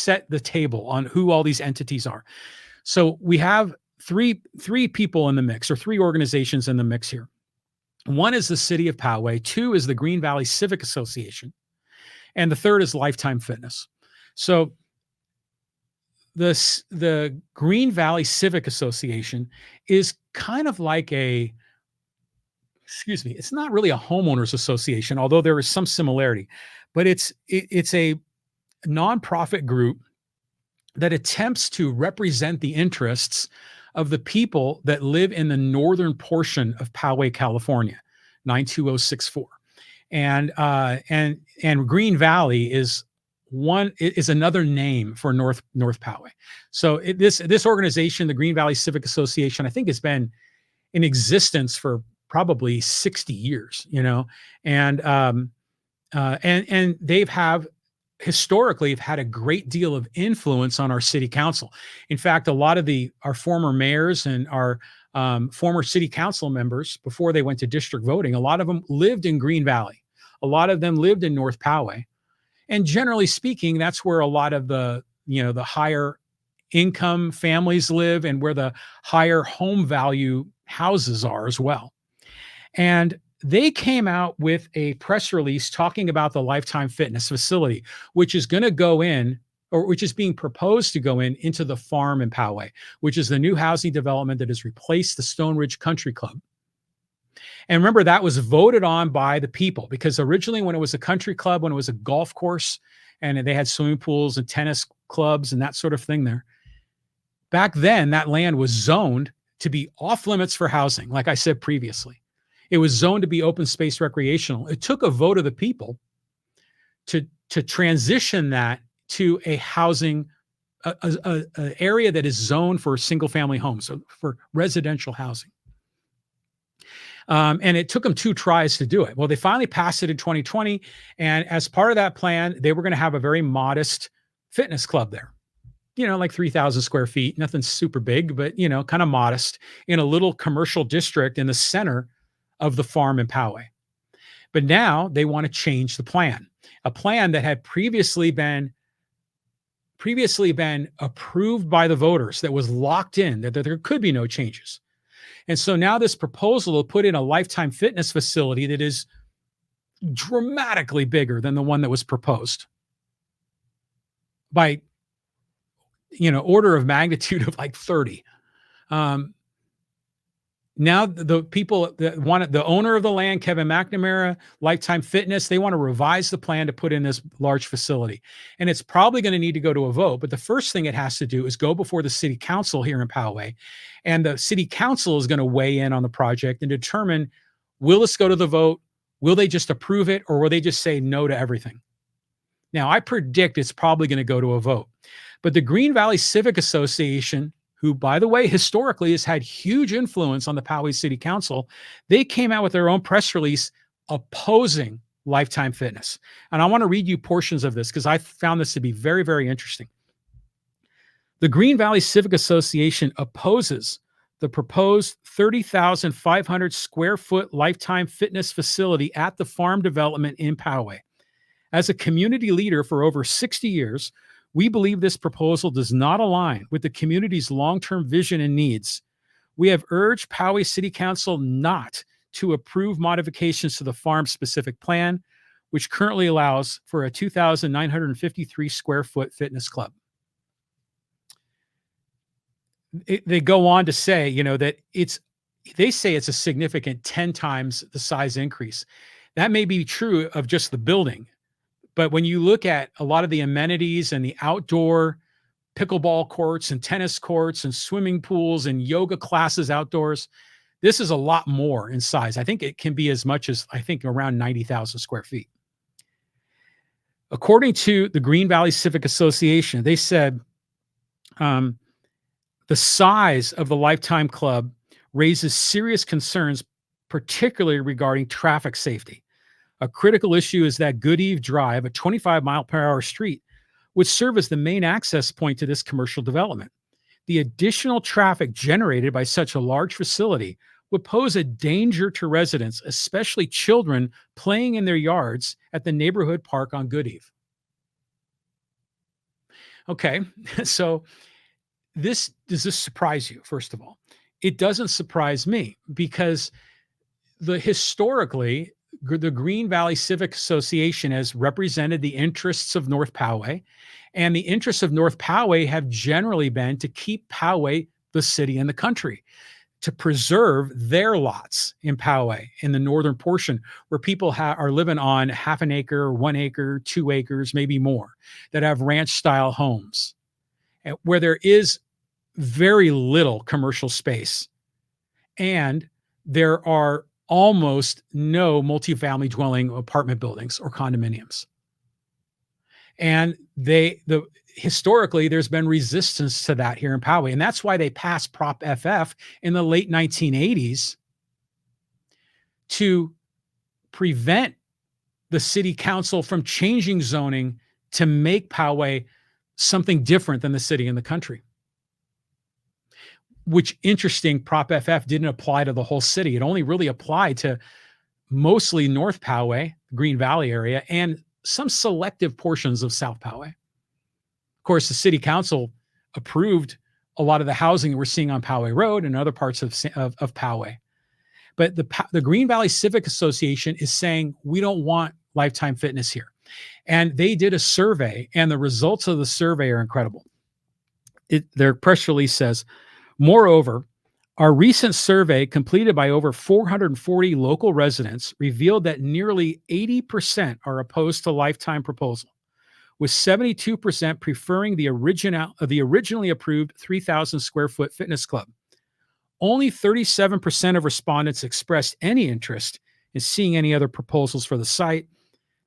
set the table on who all these entities are. So we have three people in the mix, or three organizations in the mix here. One is the city of Poway, two is the Green Valley Civic Association, and the third is Lifetime Fitness. So the Green Valley Civic Association is kind of like it's not really a homeowners association, although there is some similarity, but it's a nonprofit group that attempts to represent the interests of the people that live in the northern portion of Poway, California, 92064. And Green Valley is another name for North Poway. So this organization, the Green Valley Civic Association, I think has been in existence for probably 60 years, and they've historically have had a great deal of influence on our city council. In fact, a lot of our former mayors and our former city council members, before they went to district voting, a lot of them lived in Green Valley. A lot of them lived in North Poway. And generally speaking, that's where a lot of the higher income families live, and where the higher home value houses are as well. And they came out with a press release talking about the Lifetime Fitness facility, which is going to go in, or which is being proposed to go into the farm in Poway, which is the new housing development that has replaced the Stone Ridge Country Club. And remember, that was voted on by the people, because originally when it was a country club, when it was a golf course, and they had swimming pools and tennis clubs and that sort of thing there, back then that land was zoned to be off limits for housing, like I said previously. It was zoned to be open space recreational. It took a vote of the people to transition that to a housing, an area that is zoned for single family homes, so for residential housing. And it took them 2 tries to do it. Well, they finally passed it in 2020. And as part of that plan, they were going to have a very modest fitness club there, like 3,000 square feet, nothing super big, but, kind of modest, in a little commercial district in the center of the farm in Poway. But now they want to change the plan, a plan that had previously been approved by the voters, that was locked in, that there could be no changes. And so now this proposal will put in a Lifetime Fitness facility that is dramatically bigger than the one that was proposed by, order of magnitude of like 30. Now the people that the owner of the land, Kevin McNamara, Lifetime Fitness, they want to revise the plan to put in this large facility. And it's probably going to need to go to a vote. But the first thing it has to do is go before the city council here in Poway. And the city council is going to weigh in on the project and determine, will this go to the vote? Will they just approve it? Or will they just say no to everything? Now, I predict it's probably going to go to a vote. But the Green Valley Civic Association, who, by the way, historically has had huge influence on the Poway City Council, they came out with their own press release opposing Lifetime Fitness. And I want to read you portions of this because I found this to be very, very interesting. The Green Valley Civic Association opposes the proposed 30,500 square foot Lifetime Fitness facility at the farm development in Poway. As a community leader for over 60 years, we believe this proposal does not align with the community's long-term vision and needs. We have urged Poway City Council not to approve modifications to the farm-specific plan, which currently allows for a 2,953 square foot fitness club. They go on to say, that they say it's a significant 10 times the size increase. That may be true of just the building. But when you look at a lot of the amenities and the outdoor pickleball courts and tennis courts and swimming pools and yoga classes outdoors, this is a lot more in size. I think it can be as much as, around 90,000 square feet. According to the Green Valley Civic Association, they said the size of the Lifetime Club raises serious concerns, particularly regarding traffic safety. A critical issue is that Good Eve Drive, a 25-mile-per-hour street, would serve as the main access point to this commercial development. The additional traffic generated by such a large facility would pose a danger to residents, especially children playing in their yards at the neighborhood park on Good Eve. Okay. So does this surprise you, first of all? It doesn't surprise me because historically, the Green Valley Civic Association has represented the interests of North Poway, and the interests of North Poway have generally been to keep Poway the city in the country, to preserve their lots in Poway in the northern portion where people are living on half an acre, 1 acre, 2 acres, maybe more, that have ranch style homes, where there is very little commercial space and there are almost no multifamily dwelling apartment buildings or condominiums. And historically, there's been resistance to that here in Poway. And that's why they passed Prop FF in the late 1980s to prevent the city council from changing zoning to make Poway something different than the city in the country. Which, interesting, Prop FF didn't apply to the whole city. It only really applied to mostly North Poway, Green Valley area, and some selective portions of South Poway. Of course, the city council approved a lot of the housing we're seeing on Poway Road and other parts of Poway. But the Green Valley Civic Association is saying, we don't want Lifetime Fitness here. And they did a survey, and the results of the survey are incredible. Their press release says, moreover, our recent survey completed by over 440 local residents revealed that nearly 80% are opposed to Lifetime proposal, with 72% preferring the originally approved 3,000 square foot fitness club. Only 37% of respondents expressed any interest in seeing any other proposals for the site.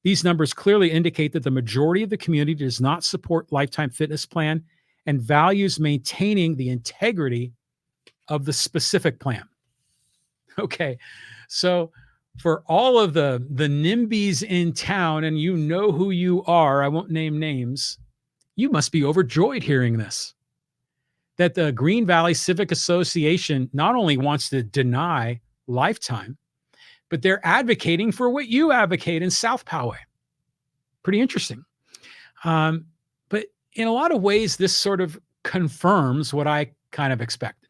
These numbers clearly indicate that the majority of the community does not support Lifetime Fitness plan and values maintaining the integrity of the specific plan. Okay, so for all of the NIMBYs in town, and you know who you are, I won't name names, you must be overjoyed hearing this. That the Green Valley Civic Association not only wants to deny Lifetime, but they're advocating for what you advocate in South Poway. Pretty interesting. But in a lot of ways, this sort of confirms what I kind of expected.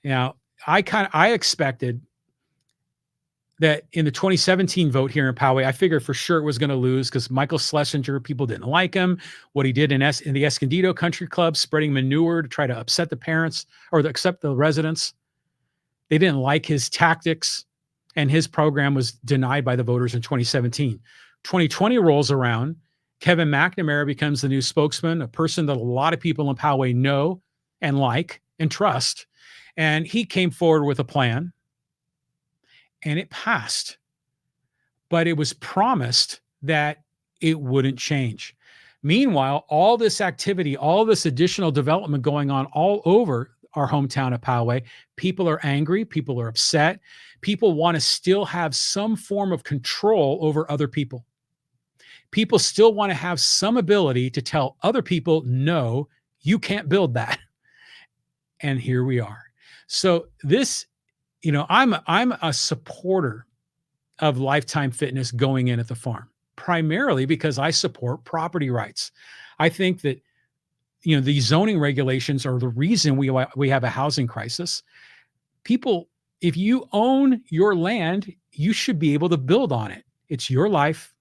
I expected that in the 2017 vote here in Poway, I figured for sure it was going to lose because Michael Schlesinger, people didn't like him. What he did in the Escondido Country Club, spreading manure to try to upset the parents or accept the residents. They didn't like his tactics, and his program was denied by the voters in 2017. 2020 rolls around. Kevin McNamara becomes the new spokesman, a person that a lot of people in Poway know and like and trust. And he came forward with a plan, and it passed. But it was promised that it wouldn't change. Meanwhile, all this activity, all this additional development going on all over our hometown of Poway, people are angry, people are upset, people want to still have some form of control over other people. People still want to have some ability to tell other people, no, you can't build that. And here we are. So this, I'm a supporter of Lifetime Fitness going in at the farm, primarily because I support property rights. I think that, these zoning regulations are the reason we have a housing crisis. People, if you own your land, you should be able to build on it. It's your life.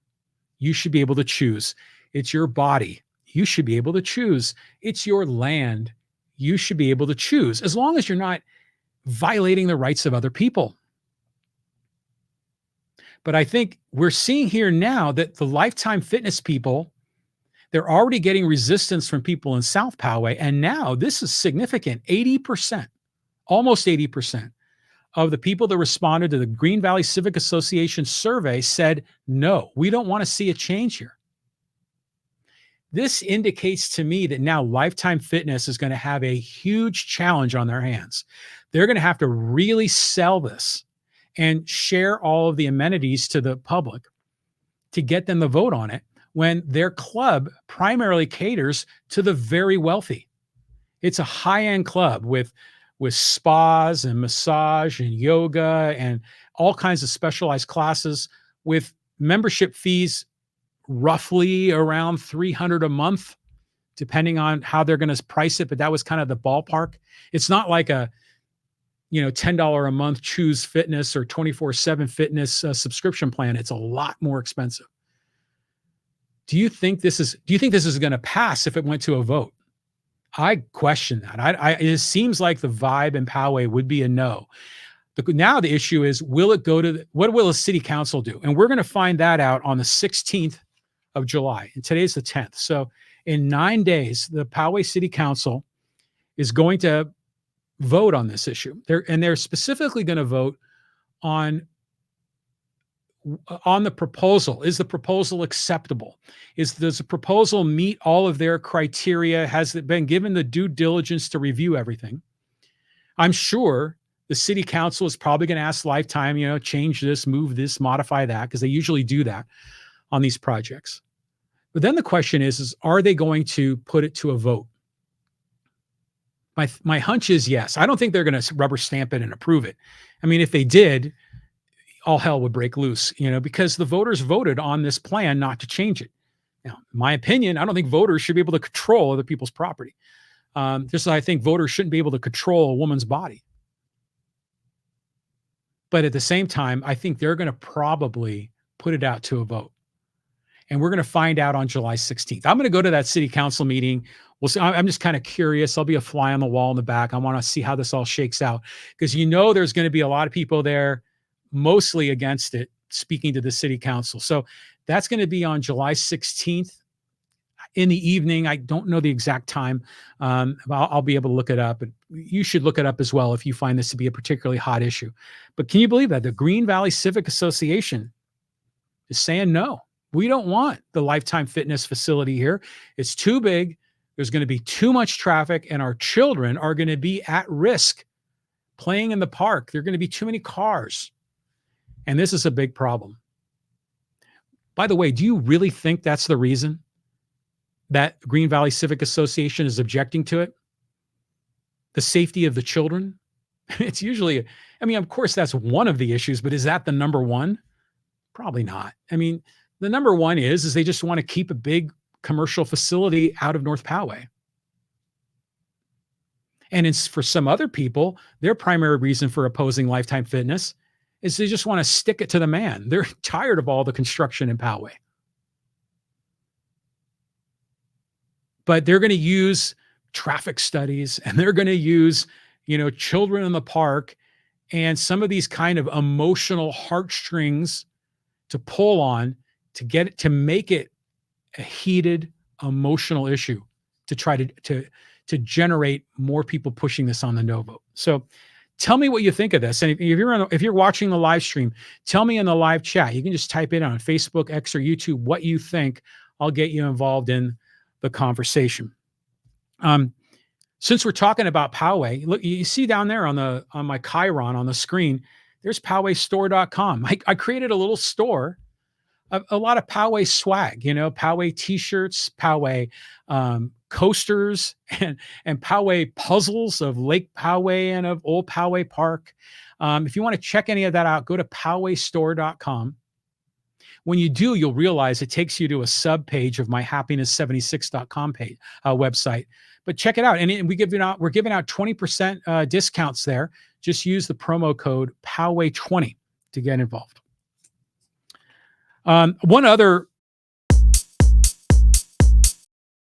You should be able to choose. It's your body. You should be able to choose. It's your land. You should be able to choose, as long as you're not violating the rights of other people. But I think we're seeing here now that the Lifetime Fitness people, they're already getting resistance from people in South Poway. And now this is significant. 80%, almost 80% of the people that responded to the Green Valley Civic Association survey said, no, we don't want to see a change here. This indicates to me that now Lifetime Fitness is going to have a huge challenge on their hands. They're going to have to really sell this and share all of the amenities to the public to get them to vote on it, when their club primarily caters to the very wealthy. It's a high-end club with spas and massage and yoga and all kinds of specialized classes, with membership fees roughly around $300 a month, depending on how they're going to price it. But that was kind of the ballpark. It's not like a, $10 a month Choose Fitness or 24/7 Fitness subscription plan. It's a lot more expensive. Do you think this is going to pass if it went to a vote? I question that. It seems like the vibe in Poway would be a no. Now the issue is, will it go to what will the city council do? And we're going to find that out on the 16th of July. And today's the 10th. So in 9 days, the Poway City Council is going to vote on this issue. They're specifically going to vote on the proposal. Is the proposal acceptable? Does the proposal meet all of their criteria? Has it been given the due diligence to review everything? I'm sure the city council is probably going to ask Lifetime, change this, move this, modify that, because they usually do that on these projects. But then the question is are they going to put it to a vote? My hunch is yes. I don't think they're going to rubber stamp it and approve it. I mean, if they did, all hell would break loose, because the voters voted on this plan not to change it. Now, in my opinion, I don't think voters should be able to control other people's property. Just as I think voters shouldn't be able to control a woman's body. But at the same time, I think they're going to probably put it out to a vote. And we're going to find out on July 16th. I'm going to go to that city council meeting. We'll see. I'm just kind of curious. I'll be a fly on the wall in the back. I want to see how this all shakes out, because there's going to be a lot of people there, mostly against it, speaking to the city council. So that's going to be on July 16th in the evening. I don't know the exact time. I'll be able to look it up. And you should look it up as well if you find this to be a particularly hot issue. But can you believe that the Green Valley Civic Association is saying no? We don't want the Lifetime Fitness facility here. It's too big. There's going to be too much traffic, and our children are going to be at risk playing in the park. There are going to be too many cars. And this is a big problem. By the way, do you really think that's the reason that Green Valley Civic Association is objecting to it? The safety of the children? It's usually, of course, that's one of the issues, but is that the number one? Probably not. The number one is they just want to keep a big commercial facility out of North Poway. And for some other people, their primary reason for opposing Lifetime Fitness is they just want to stick it to the man. They're tired of all the construction in Poway. But they're going to use traffic studies, and they're going to use, children in the park and some of these kind of emotional heartstrings to pull on to make it a heated emotional issue, to try to generate more people pushing this on the no vote. So tell me what you think of this. And if you're watching the live stream, tell me in the live chat. You can just type in on Facebook, X, or YouTube what you think. I'll get you involved in the conversation. Since we're talking about Poway, look, you see down there on my Chiron on the screen, there's PowayStore.com. I created a little store, a lot of Poway swag, Poway t-shirts, Poway coasters, and Poway puzzles of Lake Poway and of Old Poway Park. If you want to check any of that out, go to PowayStore.com. When you do, you'll realize it takes you to a sub page of my happiness76.com website. But check it out. And we're giving out 20% discounts there. Just use the promo code Poway20 to get involved. One other